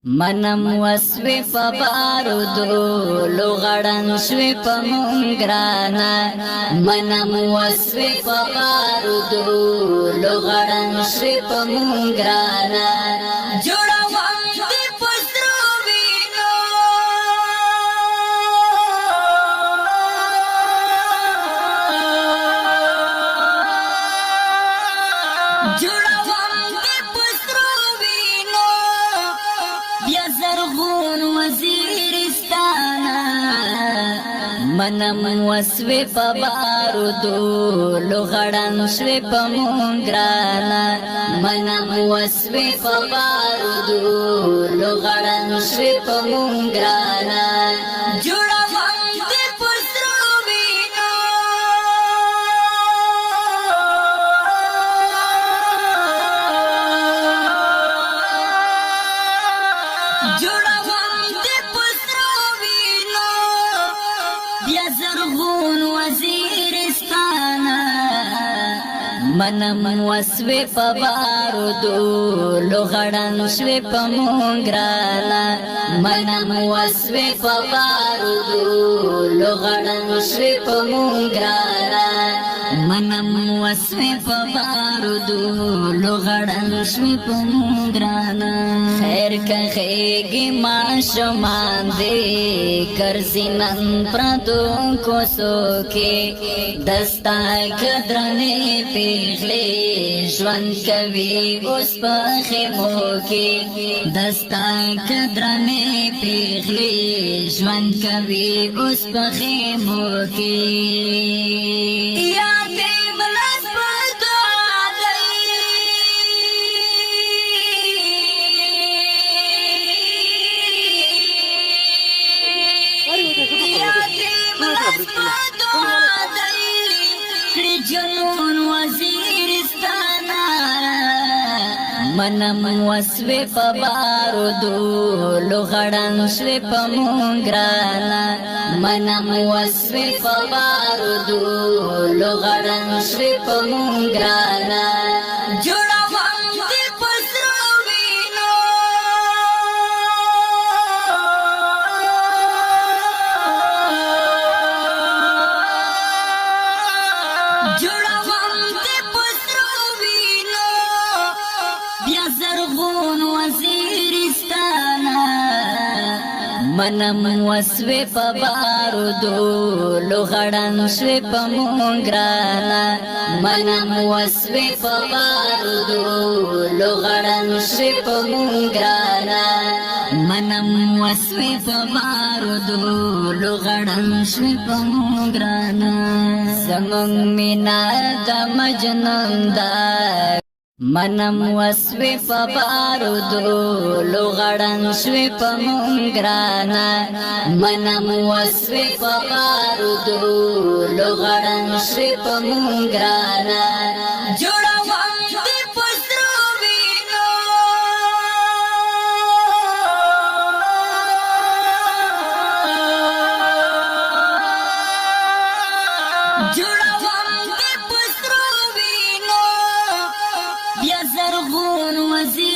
منم وسوی پا بارودو لغڑن شوی پا منگرانا منم وسوی پا بارودو لغڑن شوی پا منگرانا جوڑا وام دی پسرو بینو جوڑا وام دی پسرو بینو بیا زرغون وزیرستانا منم وسوی پا بارودو لغڑن شوی پا منگرانا منم وسوی پا بارودو لغڑن شوی پا منگرانا جوڑا وام دی پسرو بینو جوڑا وام دی پسرو بینو بیا زرغون وزیرستانا منم وسوی پا بارودو لغڑن شوی پا منگرانا منم وسوی پا بارودو لغڑن شوی پا منگرانا منم وسوی پا بارودو لغڑن شوی پا منگرانا خیر کا خیگی معشمان دے کرزی نن پردو کو سوکے دستا کدرنے پیغلے جوان کوي اوس په خیمو کې دستا کدرنے پیغلے جوان کوي اوس په خیمو کې جنون وزیرستانا منم وسوی پا بارودو لغڑن شوی پا منگرانا منم وسوی پا بارودو لغڑن شوی پا منگرانا جوڑا وام دی پسرو بینو جوڑا وام دی پسرو بینو بیا زرغون وزیرستانا منم وسوی پا بارودو لغڑن شوی پا منگرانا منم وسوی پا بارودو لغڑن شوی پا منگرانا منم وسوی پا بارودو لغڑن شوی پا منگرانا زمون مینا دا مجنون دا منم وسوی پا بارودو لغڑن شوی پا منگرانا منم وسوی پا بارودو لغڑن شوی پا منگرانا جوڑا